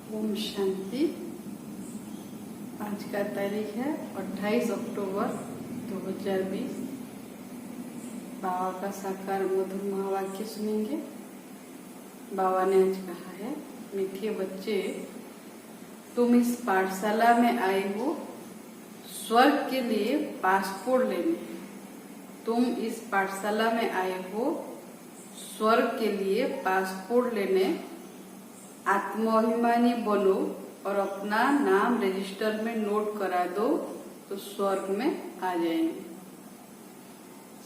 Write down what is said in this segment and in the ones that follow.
ओम शांति। आज का तारीख है 28 अक्टूबर 2020। बाबा का साकार मधुर महावाक्य सुनेंगे। बाबा ने आज कहा है, मीठे बच्चे, तुम इस पाठशाला में आए हो स्वर्ग के लिए पासपोर्ट लेने। तुम इस पाठशाला में आए हो स्वर्ग के लिए पासपोर्ट लेने। आत्माभिमानी बनो और अपना नाम रजिस्टर में नोट करा दो तो स्वर्ग में आ जाएंगे।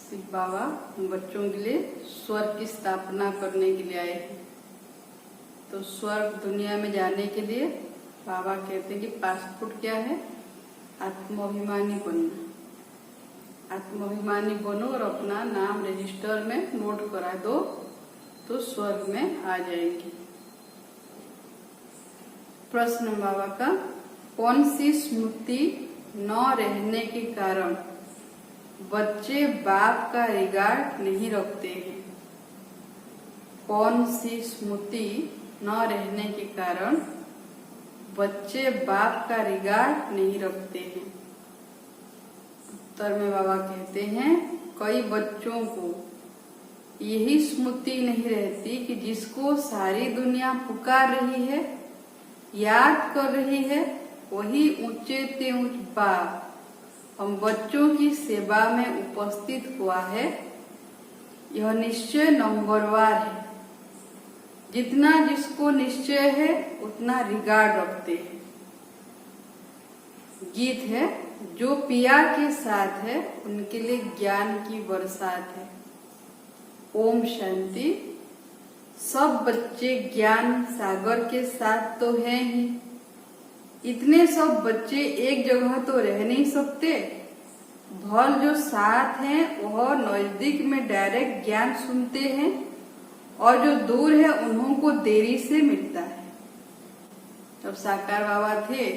शिव बाबा हम बच्चों के लिए स्वर्ग की स्थापना करने के लिए आए हैं। तो स्वर्ग दुनिया में जाने के लिए बाबा कहते हैं कि पासपोर्ट क्या है? आत्माभिमानी बनना। आत्माभिमानी बनो और अपना नाम रजिस्टर में नोट करा दो तो स्वर्ग में आ जाएंगे। प्रश्न बाबा का, कौन सी स्मृति न रहने के कारण बच्चे बाप का रिगार्ड नहीं रखते हैं? कौन सी स्मृति न रहने के कारण बच्चे बाप का रिगार्ड नहीं रखते हैं? उत्तर में बाबा कहते हैं, कई बच्चों को यही स्मृति नहीं रहती कि जिसको सारी दुनिया पुकार रही है, याद कर रही है, वही ऊंचे ते ऊंच बाप हम बच्चों की सेवा में उपस्थित हुआ है। यह निश्चय नंबरवार है। जितना जिसको निश्चय है उतना रिगार्ड रखते हैं। गीत है, जो पिया के साथ है उनके लिए ज्ञान की बरसात है। ओम शांति। सब बच्चे ज्ञान सागर के साथ तो हैं ही। इतने सब बच्चे एक जगह तो रह नहीं सकते। भल जो साथ हैं वह नजदीक में डायरेक्ट ज्ञान सुनते हैं और जो दूर है उन्हों को देरी से मिलता है। जब साकार बाबा थे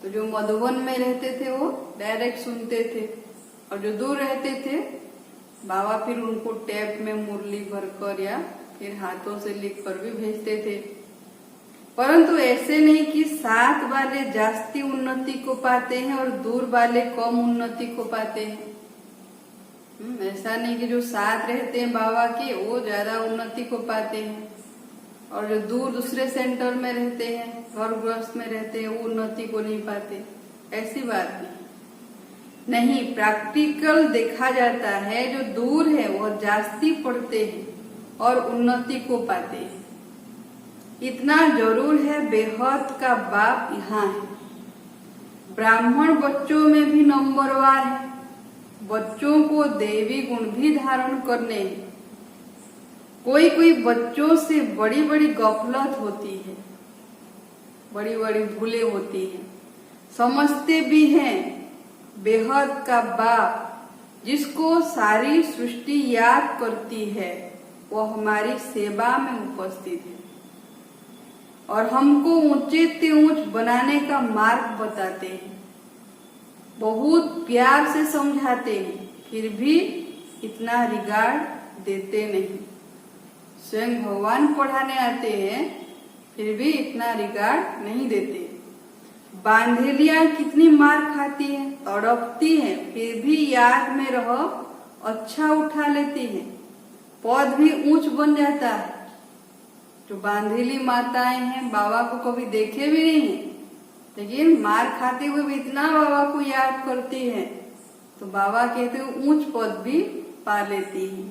तो जो मधुबन में रहते थे वो डायरेक्ट सुनते थे और जो दूर रहते थे बाबा फिर उनको टैप में मुरली भरकर या फिर हाथों से लिखकर भी भेजते थे। परंतु ऐसे नहीं कि साथ वाले जास्ती उन्नति को पाते हैं और दूर वाले कम उन्नति को पाते हैं। ऐसा नहीं कि जो साथ रहते हैं बाबा के वो ज्यादा उन्नति को पाते हैं और जो दूर दूसरे सेंटर में रहते हैं, घर गृहस्थ में रहते हैं, वो उन्नति को नहीं पाते। ऐसी बात नहीं, प्रैक्टिकल देखा जाता है। जो दूर है वो जास्ती पढ़ते हैं और उन्नति को पाते हैं। इतना जरूर है, बेहद का बाप यहाँ है। ब्राह्मण बच्चों में भी नंबरवार है। बच्चों को देवी गुण भी धारण करने हैं। कोई कोई बच्चों से बड़ी बड़ी गफलत होती है, बड़ी बड़ी भूलें होती हैं। समझते भी हैं बेहद का बाप जिसको सारी सृष्टि याद करती है वो हमारी सेवा में उपस्थित है और हमको ऊंचे से ऊंच बनाने का मार्ग बताते हैं। बहुत प्यार से समझाते हैं, फिर भी इतना रिगार्ड देते नहीं। स्वयं भगवान पढ़ाने आते हैं फिर भी इतना रिगार्ड नहीं देते। बांधेलियां कितनी मार खाती हैं, तड़पती हैं, फिर भी याद में रह अच्छा उठा लेती हैं। पद भी ऊंच बन जाता है। जो बांधेली माताएं हैं बाबा को कभी देखे भी नहीं है, लेकिन मार खाते हुए भी इतना बाबा को याद करती हैं तो बाबा कहते हैं ऊंच पद भी पा लेती हैं।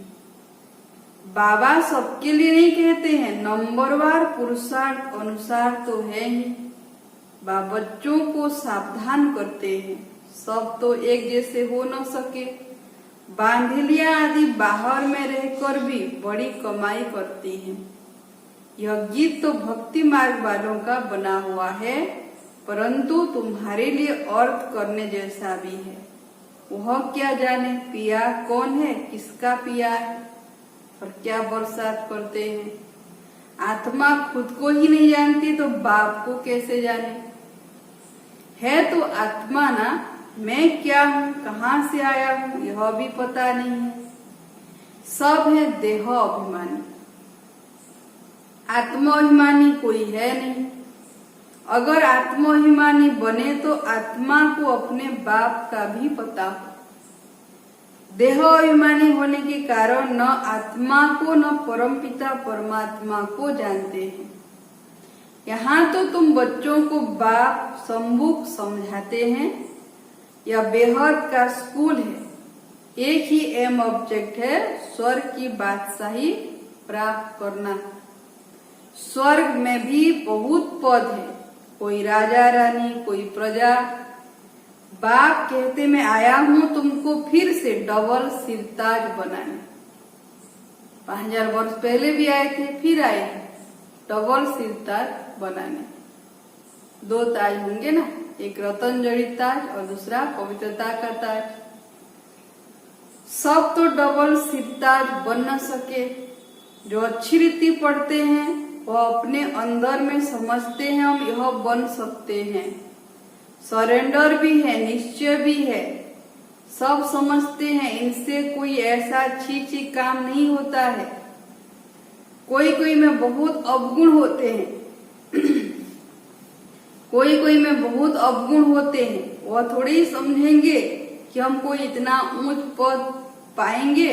बाबा सबके लिए नहीं कहते हैं, नंबरवार पुरुषार्थ अनुसार तो है ही। बाबा बच्चों को सावधान करते हैं, सब तो एक जैसे हो न सके। बांधेलियां आदि बाहर में रहकर भी बड़ी कमाई करती हैं। यह गीत तो भक्ति मार्ग वालों का बना हुआ है, परंतु तुम्हारे लिए अर्थ करने जैसा भी है। वह क्या जाने पिया कौन है, किसका पिया है और क्या बरसात करते हैं। आत्मा खुद को ही नहीं जानती तो बाप को कैसे जाने। है तो आत्मा ना, मैं क्या हूँ, कहाँ से आया हूँ, यह भी पता नहीं है। सब है देह अभिमानी। आत्माभिमानी कोई है नहीं। अगर आत्माभिमानी बने तो आत्मा को अपने बाप का भी पता हो। देह अभिमानी होने के कारण न आत्मा को न परमपिता परमात्मा को जानते हैं। यहाँ तो तुम बच्चों को बाप सम्मुख समझाते हैं। यह बेहद का स्कूल है। एक ही एम ऑब्जेक्ट है, स्वर्ग की बादशाही प्राप्त करना। स्वर्ग में भी बहुत पद है, कोई राजा रानी, कोई प्रजा। बाप कहते मैं आया हूं तुमको फिर से डबल सिरताज बनाने। 5000 वर्ष पहले भी आए थे, फिर आए हैं डबल सिरताज बनाने। 2 ताज होंगे ना, एक रतन जड़ित ताज और दूसरा पवित्रता का ताज। सब तो डबल सिरताज बन न सके। जो अच्छी रीति पढ़ते हैं वह अपने अंदर में समझते हैं हम यह बन सकते हैं। सरेंडर भी है, निश्चय भी है, सब समझते हैं इनसे कोई ऐसा छी काम नहीं होता है। कोई कोई में बहुत अवगुण होते हैं कोई में बहुत अवगुण होते हैं। वह थोड़ी ही समझेंगे कि हम कोई इतना ऊंच पद पाएंगे,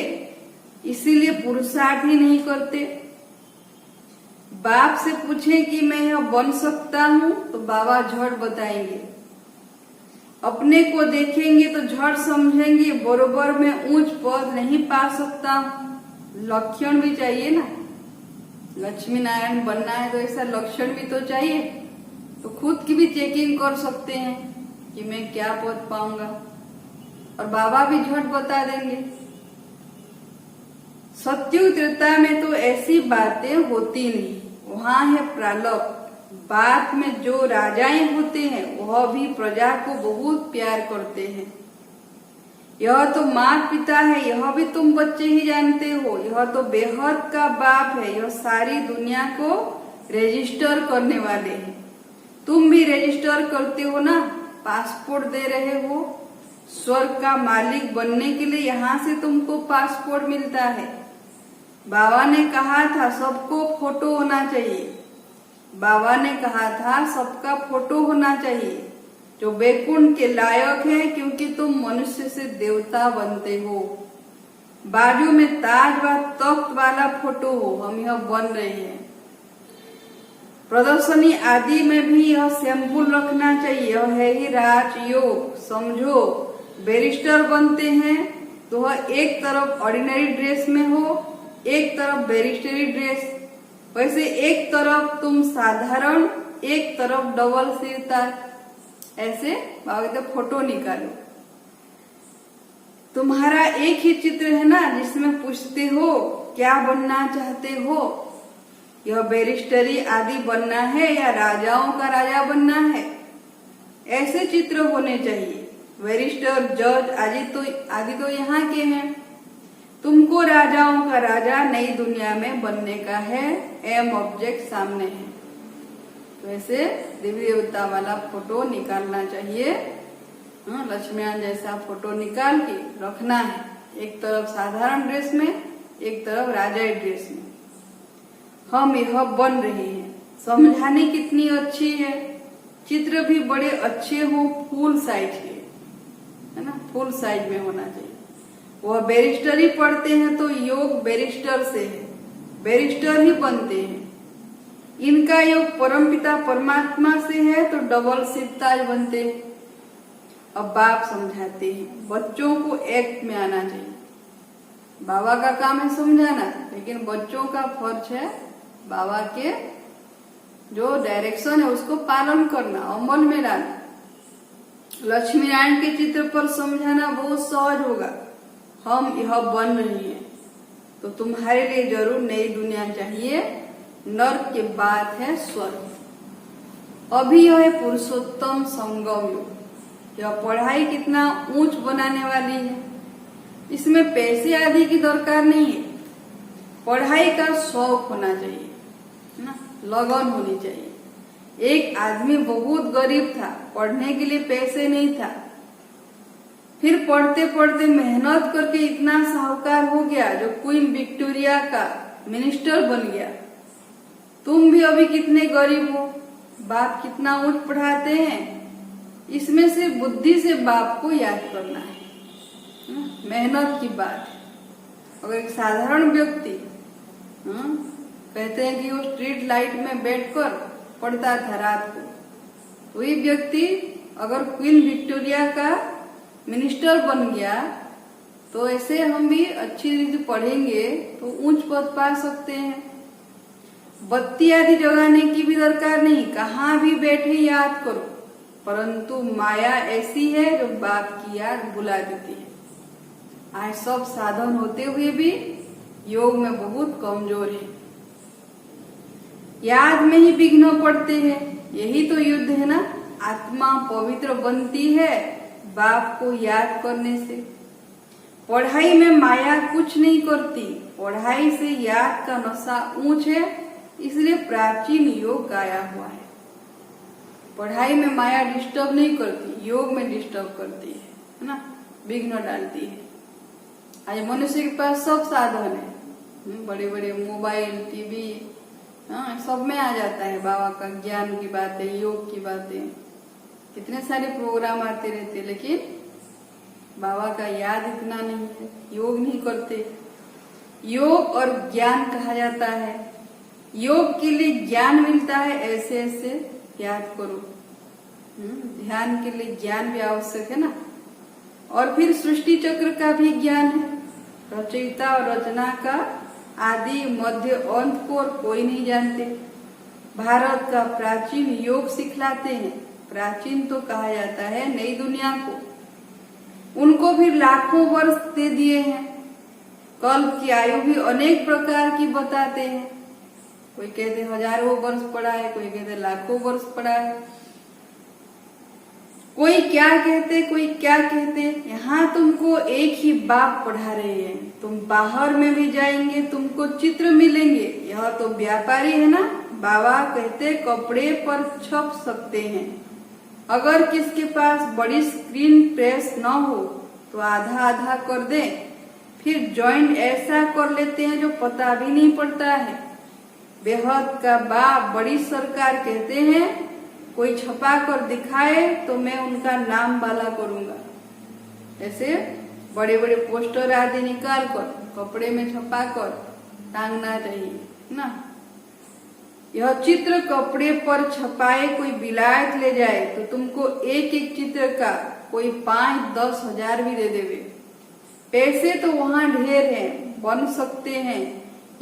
इसीलिए पुरुषार्थ ही नहीं करते। बाप से पूछें कि मैं यह बन सकता हूँ तो बाबा झट बताएंगे। अपने को देखेंगे तो झट समझेंगे बरोबर में ऊंच पद नहीं पा सकता। लक्षण भी चाहिए ना, लक्ष्मी नारायण बनना है तो ऐसा लक्षण भी तो चाहिए। तो खुद की भी चेकिंग कर सकते हैं कि मैं क्या पद पाऊंगा, और बाबा भी झट बता देंगे। सत्युग त्रेता में तो ऐसी बातें होती नहीं, वहां है प्रालप। बात में जो राजाएं होते हैं वह भी प्रजा को बहुत प्यार करते हैं। यह तो माता पिता है, यह भी तुम बच्चे ही जानते हो। यह तो बेहद का बाप है, यह सारी दुनिया को रजिस्टर करने वाले हैं। तुम भी रजिस्टर करते हो ना, पासपोर्ट दे रहे हो। स्वर्ग का मालिक बनने के लिए यहाँ से तुमको पासपोर्ट मिलता है। बाबा ने कहा था सबको फोटो होना चाहिए। बाबा ने कहा था सबका फोटो होना चाहिए जो वैकुंठ के लायक है, क्योंकि तुम मनुष्य से देवता बनते हो। बाजू में ताज व तख्त वाला फोटो हो, हम यह बन रहे हैं। प्रदर्शनी आदि में भी यह सैंपल रखना चाहिए। यह है ही राजयोग। समझो, बैरिस्टर बनते हैं तो वह एक तरफ ऑर्डिनरी ड्रेस में हो, एक तरफ बैरिस्टरी ड्रेस। वैसे एक तरफ तुम साधारण, एक तरफ डबल सिरताज। ऐसे बाबा कहते फोटो निकालो। तुम्हारा एक ही चित्र है ना जिसमें पूछते हो क्या बनना चाहते हो। यह बैरिस्टरी आदि बनना है या राजाओं का राजा बनना है, ऐसे चित्र होने चाहिए। बैरिस्टर, जज आदि तो यहाँ के हैं। तुमको राजाओं का राजा नई दुनिया में बनने का है, एम ऑब्जेक्ट सामने है। तो ऐसे देवी देवता वाला फोटो निकालना चाहिए। लक्ष्मीनारायण जैसा फोटो निकाल के रखना है, एक तरफ साधारण ड्रेस में, एक तरफ राजाई ड्रेस में। हम यह बन रहे हैं। समझाने कितनी अच्छी है, चित्र भी बड़े अच्छे हो, फुल साइज है ना, फुल साइज में होना चाहिए। वह बैरिस्टरी पढ़ते हैं तो योग बैरिस्टर से है, बैरिस्टर ही बनते हैं। इनका योग परमपिता परमात्मा से है तो डबल सिरताज बनते हैं। अब बाप समझाते हैं बच्चों को एक्ट में आना चाहिए। बाबा का काम है समझाना, लेकिन बच्चों का फर्ज है बाबा के जो डायरेक्शन है उसको पालन करना, अमल में लाना। लक्ष्मी नारायण के चित्र पर समझाना बहुत सहज होगा। हम यह बन रही हैं तो तुम्हारे लिए जरूर नई दुनिया चाहिए। नर्क के बाद है स्वर्ग। अभी यह है पुरुषोत्तम संगम युग। यह पढ़ाई कितना ऊंच बनाने वाली है। इसमें पैसे आदि की दरकार नहीं है। पढ़ाई का शौक होना चाहिए ना, लगन होनी चाहिए। एक आदमी बहुत गरीब था, पढ़ने के लिए पैसे नहीं था, फिर पढ़ते पढ़ते मेहनत करके इतना साहूकार हो गया जो क्वीन विक्टोरिया का मिनिस्टर बन गया। तुम भी अभी कितने गरीब हो, बाप कितना ऊंच पढ़ाते हैं, इसमें से बुद्धि से बाप को याद करना है। मेहनत की बात है। अगर एक साधारण व्यक्ति कहते हैं कि वो स्ट्रीट लाइट में बैठकर पढ़ता था रात को, वही व्यक्ति अगर क्वीन विक्टोरिया का मिनिस्टर बन गया, तो ऐसे हम भी अच्छी रीति पढ़ेंगे तो ऊंच पद पा सकते हैं। बत्ती आदि जगाने की भी दरकार नहीं, कहाँ भी बैठे याद करो, परंतु माया ऐसी है जो बाप की याद बुला देती है। आज सब साधन होते हुए भी योग में बहुत कमजोर है, याद में ही विघ्न पड़ते हैं। यही तो युद्ध है ना। आत्मा पवित्र बनती है बाप को याद करने से। पढ़ाई में माया कुछ नहीं करती, पढ़ाई से याद का नशा ऊंच है, इसलिए प्राचीन योग गाया हुआ है। पढ़ाई में माया डिस्टर्ब नहीं करती, योग में डिस्टर्ब करती है ना, विघ्न डालती है। आज मनुष्य के पास सब साधन है, बड़े बड़े मोबाइल, टीवी, सब में आ जाता है बाबा का ज्ञान की बातें, योग की बातें, कितने सारे प्रोग्राम आते रहते, लेकिन बाबा का याद इतना नहीं है, योग नहीं करते। योग और ज्ञान कहा जाता है। योग के लिए ज्ञान मिलता है, ऐसे ऐसे याद करो। ध्यान के लिए ज्ञान भी आवश्यक है ना। और फिर सृष्टि चक्र का भी ज्ञान है, रचयिता और रचना का आदि मध्य अंत को और कोई नहीं जानते। भारत का प्राचीन योग सिखलाते हैं, प्राचीन तो कहा जाता है नई दुनिया को। उनको भी लाखों वर्ष दे दिए हैं, कल्प की आयु भी अनेक प्रकार की बताते हैं। कोई कहते हजारों वर्ष पड़ा है, कोई कहते लाखों वर्ष पड़ा है, कोई क्या कहते कोई क्या कहते। यहाँ तुमको एक ही बाप पढ़ा रहे हैं, तुम बाहर में भी जाएंगे तुमको चित्र मिलेंगे। यह तो व्यापारी है ना। बाबा कहते कपड़े पर छप सकते हैं, अगर किसके पास बड़ी स्क्रीन प्रेस न हो तो आधा आधा कर दे, फिर जॉइंट ऐसा कर लेते हैं जो पता भी नहीं पड़ता है। बेहद का बाप बड़ी सरकार कहते हैं, कोई छपा कर दिखाए तो मैं उनका नाम वाला करूंगा। ऐसे बड़े बड़े पोस्टर आदि निकाल कर कपड़े में छपा कर टांगना चाहिए ना। यह चित्र कपड़े पर छपाए कोई विलायत ले जाए तो तुमको एक एक चित्र का कोई 5-10 हजार भी दे देवे। पैसे तो वहाँ ढेर हैं, बन सकते हैं,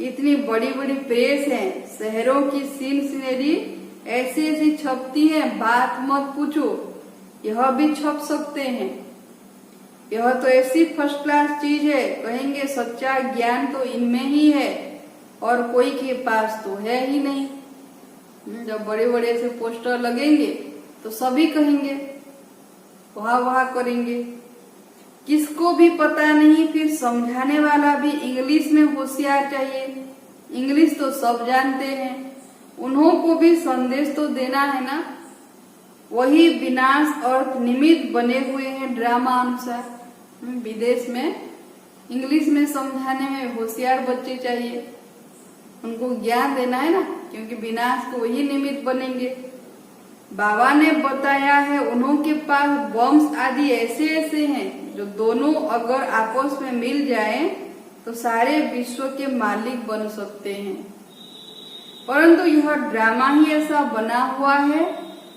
इतनी बड़ी बड़ी प्रेस है, शहरों की सीन सीनरी ऐसी ऐसी छपती है, बात मत पूछो। यह भी छप सकते हैं। यह तो ऐसी फर्स्ट क्लास चीज है, कहेंगे सच्चा ज्ञान तो इनमें ही है और कोई के पास तो है ही नहीं। जब बड़े बड़े से पोस्टर लगेंगे तो सभी कहेंगे, वाह वाह करेंगे। किसको भी पता नहीं, फिर समझाने वाला भी इंग्लिश में होशियार चाहिए। इंग्लिश तो सब जानते हैं, उन्हों को भी संदेश तो देना है ना। वही विनाश अर्थ निमित्त बने हुए हैं ड्रामा अनुसार। विदेश में इंग्लिश में समझाने में होशियार बच्चे चाहिए, उनको ज्ञान देना है ना, क्योंकि विनाश को वही निमित्त बनेंगे। बाबा ने बताया है उन्हों के पास वंश आदि ऐसे ऐसे हैं जो दोनों अगर आपस में मिल जाएं तो सारे विश्व के मालिक बन सकते हैं। परंतु यह ड्रामा ही ऐसा बना हुआ है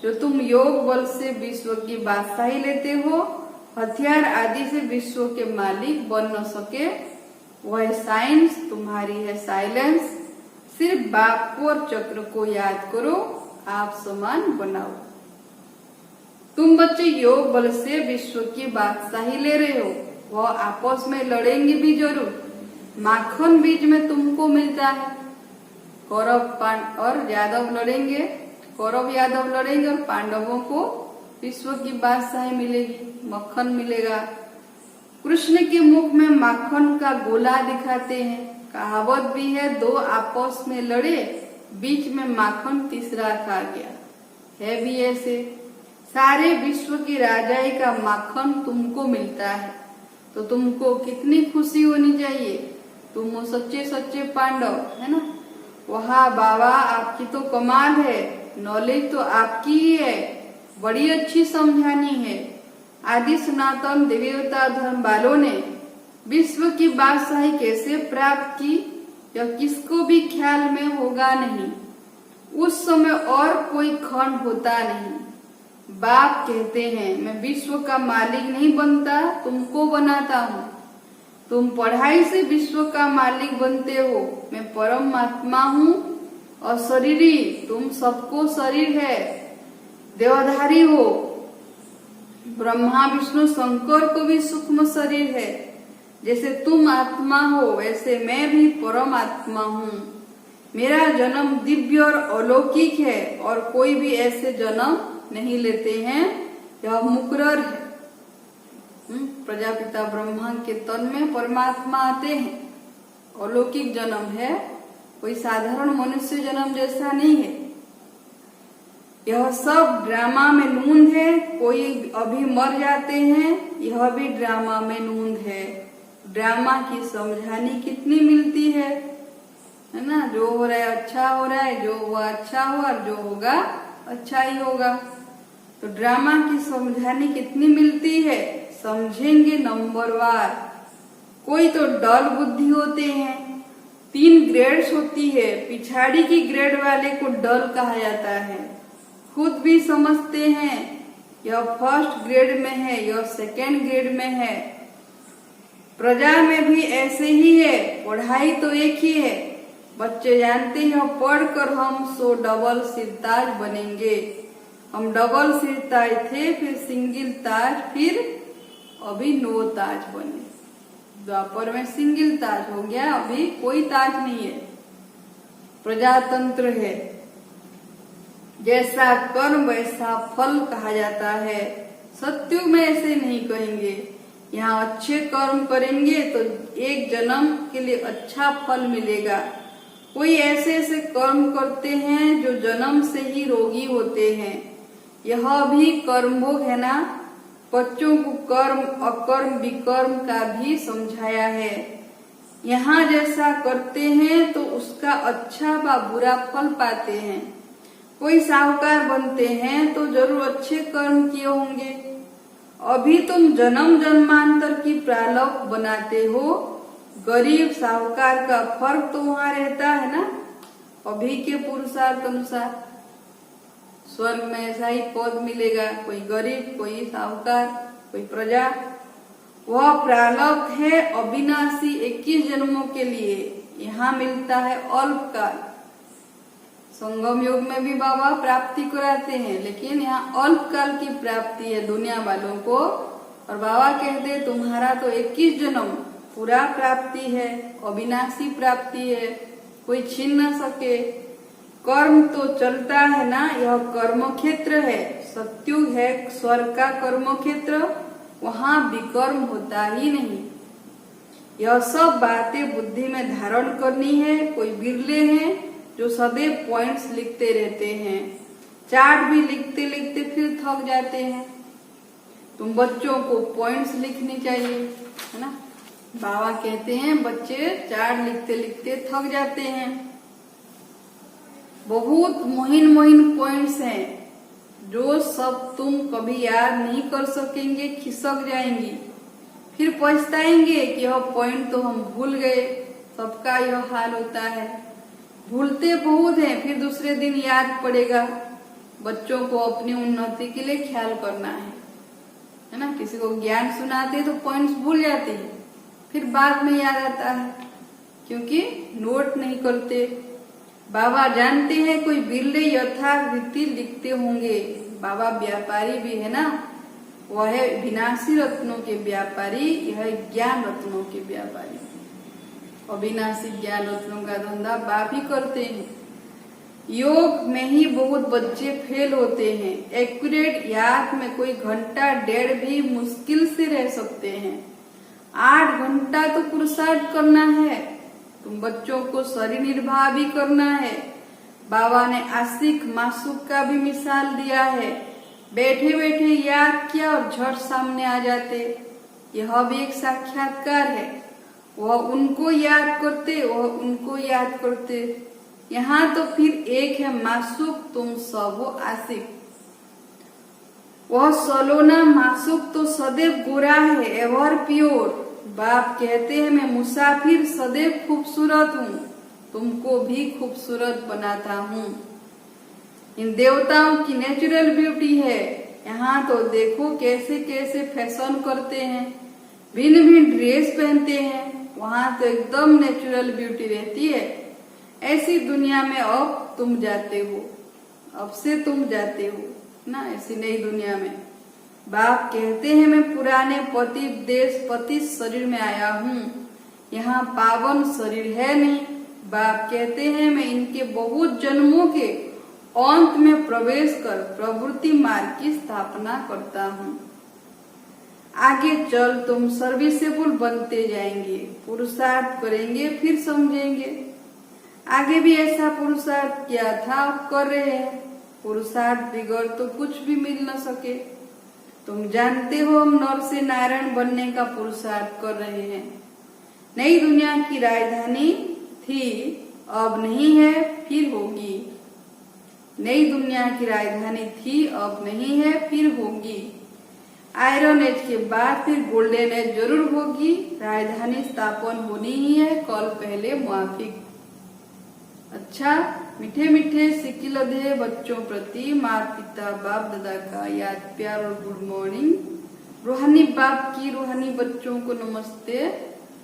जो तुम योग बल से विश्व की बादशाही लेते हो, हथियार आदि से विश्व के मालिक बन न सके। वह साइंस तुम्हारी है साइलेंस। सिर्फ बाप को और चक्र को याद करो, आप समान बनाओ। तुम बच्चे योग बल से विश्व की बादशाही ले रहे हो, वह आपस में लड़ेंगे भी जरूर। माखन बीज में तुमको मिलता है। कौरव और यादव लड़ेंगे, कौरव यादव लड़ेंगे और पांडवों को विश्व की बादशाही मिलेगी, मक्खन मिलेगा। कृष्ण के मुख में माखन का गोला दिखाते हैं। कहावत भी है, दो आपस में लड़े, बीच में माखन तीसरा खा गया। है भी ऐसे। सारे विश्व की राजाई का माखन तुमको मिलता है, तो तुमको कितनी खुशी होनी चाहिए। तुम हो सच्चे सच्चे पांडव, है ना। वहाँ बाबा आपकी तो कमाल है, नॉलेज तो आपकी ही है, बड़ी अच्छी समझानी है। आदि सनातन देवता धर्म वालों ने विश्व की बादशाही कैसे प्राप्त की, यह किसको भी ख्याल में होगा नहीं। उस समय और कोई खंड होता नहीं। बाप कहते हैं, मैं विश्व का मालिक नहीं बनता, तुमको बनाता हूँ। तुम पढ़ाई से विश्व का मालिक बनते हो, मैं परमात्मा हूँ और शरीरी, तुम सबको शरीर है, देवधारी हो। ब्रह्मा विष्णु शंकर को भी सूक्ष्म शरीर है। जैसे तुम आत्मा हो वैसे मैं भी परमात्मा हूँ। मेरा जन्म दिव्य और अलौकिक है और कोई भी ऐसे जन्म नहीं लेते हैं, यह मुकर्रर है। प्रजापिता ब्रह्मा के तन में परमात्मा आते हैं, अलौकिक जन्म है, कोई साधारण मनुष्य जन्म जैसा नहीं है। यह सब ड्रामा में नूंद है। कोई अभी मर जाते हैं, यह भी ड्रामा में नूंद है। ड्रामा की समझानी कितनी मिलती है ना। जो हो रहा है अच्छा हो रहा है, जो हुआ अच्छा हुआ और जो होगा अच्छा ही होगा। तो ड्रामा की समझानी कितनी मिलती है, समझेंगे नंबरवार। कोई तो डल बुद्धि होते हैं, 3 ग्रेड्स होती है। पिछाड़ी की ग्रेड वाले को डल कहा जाता है। खुद भी समझते हैं यह फर्स्ट ग्रेड में है, यह सेकेंड ग्रेड में है। प्रजा में भी ऐसे ही है, पढ़ाई तो एक ही है। बच्चे जानते हैं पढ़कर हम 100 डबल सिरताज बनेंगे। हम डबल सिरताज थे, फिर सिंगल ताज, फिर अभी 9 ताज बने। द्वापर में सिंगल ताज हो गया, अभी कोई ताज नहीं है। प्रजातंत्र है, जैसा कर्म वैसा फल कहा जाता है। सत्युग में ऐसे नहीं कहेंगे। यहाँ अच्छे कर्म करेंगे तो एक जन्म के लिए अच्छा फल मिलेगा। कोई ऐसे ऐसे कर्म करते हैं जो जन्म से ही रोगी होते हैं। यह भी कर्मभोग है ना। बच्चों को कर्म अकर्म विकर्म का भी समझाया है। यहाँ जैसा करते हैं तो उसका अच्छा व बुरा फल पाते हैं। कोई साहूकार बनते हैं तो जरूर अच्छे कर्म किए होंगे। अभी तुम जन्म जन्मांतर की प्रारब्ध बनाते हो। गरीब साहूकार का फर्क तो वहाँ रहता है ना। अभी के पुरुषार्थ अनुसार स्वर्ग में ऐसा ही पद मिलेगा, कोई गरीब, कोई साहूकार, कोई प्रजा। वह प्रारब्ध है अविनाशी 21 जन्मों के लिए। यहाँ मिलता है अल्पकाल। संगम योग में भी बाबा प्राप्ति कराते हैं, लेकिन यहाँ अल्पकाल की प्राप्ति है दुनिया वालों को। और बाबा कहते तुम्हारा तो 21 जन्म पूरा प्राप्ति है, अविनाशी प्राप्ति है, कोई छीन न सके। कर्म तो चलता है ना, यह कर्म क्षेत्र है। सत्युग है स्वर्ग का कर्म क्षेत्र, वहाँ विकर्म होता ही नहीं। यह सब बातें बुद्धि में धारण करनी है। कोई बिरले हैं जो सदैव पॉइंट्स लिखते रहते हैं, चार्ट भी लिखते लिखते फिर थक जाते हैं। तुम बच्चों को पॉइंट्स लिखनी चाहिए, है ना। बाबा कहते हैं बच्चे चार्ट लिखते लिखते थक जाते हैं। बहुत मोहिन मोहिन पॉइंट्स हैं जो सब तुम कभी याद नहीं कर सकेंगे, खिसक जाएंगी। फिर पछताएंगे कि यह पॉइंट तो हम भूल गए। सबका यह हाल होता है, भूलते बहुत हैं, फिर दूसरे दिन याद पड़ेगा। बच्चों को अपनी उन्नति के लिए ख्याल करना है ना। किसी को ज्ञान सुनाते तो पॉइंट्स भूल जाते हैं, फिर बाद में याद आता है क्योंकि नोट नहीं करते। बाबा जानते हैं कोई बिरले यथावृत्ति लिखते होंगे। बाबा व्यापारी भी है ना, वह है विनाशी रत्नों के व्यापारी, यह ज्ञान रत्नों के व्यापारी। अविनाशी ज्ञान रत्नों का धंधा बाप ही करते हैं। योग में ही बहुत बच्चे फेल होते हैं। एक्यूरेट याद में कोई घंटा 1.5 भी मुश्किल से रह सकते हैं। 8 घंटा तो पुरुषार्थ करना है। तुम बच्चों को शरीर निर्वाह भी करना है। बाबा ने आशिक मासूक का भी मिसाल दिया है। बैठे बैठे याद किया और झट सामने आ जाते। यह भी एक साक्षात्कार है। वह उनको याद करते, वह उनको याद करते। यहाँ तो फिर एक है मासूक, तुम सब हो आशिक। वह सलोना मासूक तो सदैव गोरा है, एवर प्योर। बाप कहते हैं मैं मुसाफिर सदैव खूबसूरत हूँ, तुमको भी खूबसूरत बनाता हूँ। इन देवताओं की नेचुरल ब्यूटी है। यहाँ तो देखो कैसे कैसे फैशन करते हैं, भिन्न भिन्न ड्रेस पहनते हैं। वहाँ तो एकदम नेचुरल ब्यूटी रहती है। ऐसी दुनिया में अब तुम जाते हो, अब से तुम जाते हो ना, ऐसी नई दुनिया में। बाप कहते हैं मैं पुराने पति देश पति शरीर में आया हूँ, यहाँ पावन शरीर है नहीं। बाप कहते हैं मैं इनके बहुत जन्मों के अंत में प्रवेश कर प्रवृत्ति मार्ग की स्थापना करता हूँ। आगे चल तुम सर्विसेबल बनते जाएंगे, पुरुषार्थ करेंगे फिर समझेंगे। आगे भी ऐसा पुरुषार्थ किया था, अब कर रहे हैं। पुरुषार्थ बिगड़ तो कुछ भी मिल न सके। तुम जानते हो हम नर से नारायण बनने का पुरुषार्थ कर रहे हैं। नई दुनिया की राजधानी थी, अब नहीं है फिर होगी। नई दुनिया की राजधानी थी, अब नहीं है फिर होगी। आयरन एज के बाद फिर गोल्डन एज जरूर होगी। राजधानी स्थापन होनी ही है, कल पहले मुआफिक। अच्छा, मीठे मीठे सिकिलधे बच्चों प्रति माता पिता बाप दादा का याद प्यार और गुड मॉर्निंग। रूहानी बाप की रूहानी बच्चों को नमस्ते।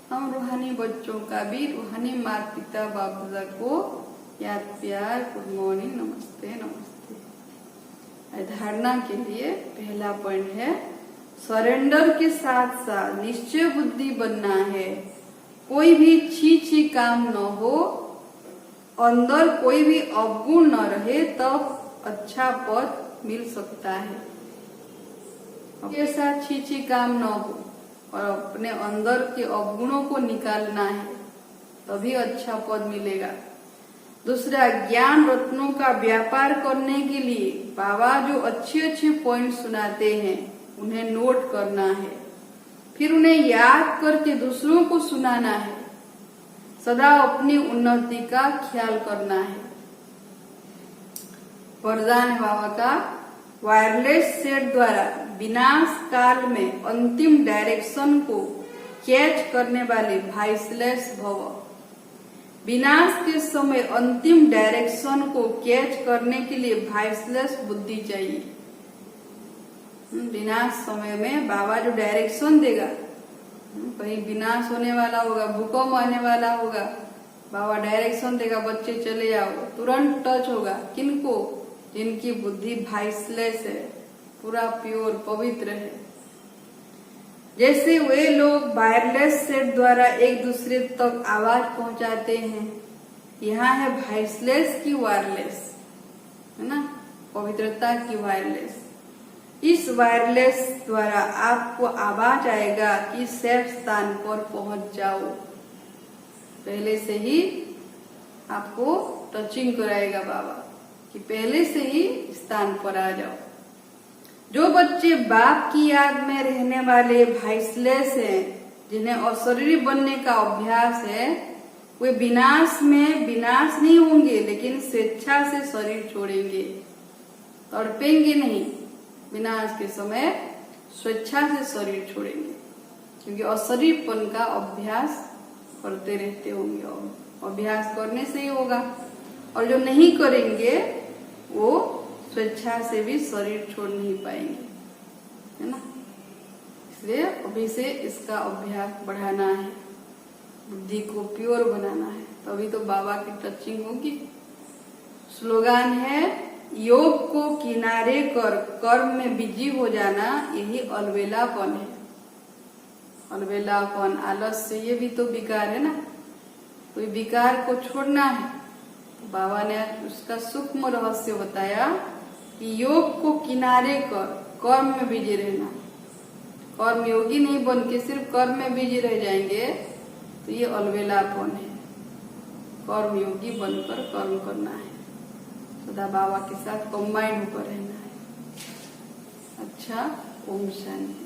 हम रूहानी बच्चों का भी रूहानी माता पिता बाप दादा को याद प्यार गुड मॉर्निंग नमस्ते नमस्ते। धारणा के लिए पहला पॉइंट है सरेंडर के साथ साथ निश्चय बुद्धि बनना है। कोई भी छी काम न हो, अंदर कोई भी अवगुण न रहे, तब अच्छा पद मिल सकता है। ऐसा छी काम न हो और अपने अंदर के अवगुणों को निकालना है, तभी अच्छा पद मिलेगा। दूसरा, ज्ञान रत्नों का व्यापार करने के लिए बाबा जो अच्छे अच्छे पॉइंट सुनाते हैं उन्हें नोट करना है, फिर उन्हें याद करके दूसरों को सुनाना है। सदा अपनी उन्नति का ख्याल करना है। वरदान है बाबा का, वायरलेस सेट द्वारा विनाश काल में अंतिम डायरेक्शन को कैच करने वाले वाइसलेस भव। विनाश के समय अंतिम डायरेक्शन को कैच करने के लिए वाइसलेस बुद्धि चाहिए। विनाश समय में बाबा जो डायरेक्शन देगा, कहीं विनाश होने वाला होगा, भूकंप आने वाला होगा, बाबा डायरेक्शन देगा बच्चे चले आओ, तुरंत टच होगा। किनको? जिनकी बुद्धि वाइसलेस है, पूरा प्योर पवित्र है। जैसे वे लोग वायरलेस सेट द्वारा एक दूसरे तक आवाज पहुंचाते हैं, यहाँ है वाइसलेस की वायरलेस, है ना, पवित्रता की वायरलेस। इस वायरलेस द्वारा आपको आवाज आएगा कि सेफ स्थान पर पहुंच जाओ। पहले से ही आपको टचिंग कराएगा बाबा कि पहले से ही स्थान पर आ जाओ। जो बच्चे बाप की याद में रहने वाले वाइसलेस हैं, जिन्हें अशरीरी बनने का अभ्यास है, वे विनाश में विनाश नहीं होंगे, लेकिन स्वेच्छा से शरीर छोड़ेंगे, तड़पेंगे नहीं। विनाश के समय स्वेच्छा से शरीर छोड़ेंगे, क्योंकि अशरीरपन का अभ्यास करते रहते होंगे। अभ्यास करने से ही होगा, और जो नहीं करेंगे वो स्वेच्छा से भी शरीर छोड़ नहीं पाएंगे, है ना। इसलिए अभी से इसका अभ्यास बढ़ाना है, बुद्धि को प्योर बनाना है, तभी तो बाबा की टचिंग होगी। स्लोगान है, योग को किनारे कर कर्म में बिजी हो जाना, यही अलवेलापन है। अलवेलापन, आलस्य, ये भी तो विकार है ना। कोई विकार को छोड़ना है, तो बाबा ने उसका सूक्ष्म रहस्य बताया कि योग को किनारे कर कर्म में बिजी रहना। कर्म योगी नहीं बन के सिर्फ कर्म में बिजी रह जाएंगे तो ये अलवेलापन है। कर्म योगी बनकर कर्म करना है, सदा बाबा के साथ कंबाइंड होकर रहना है। अच्छा, ओम शांति।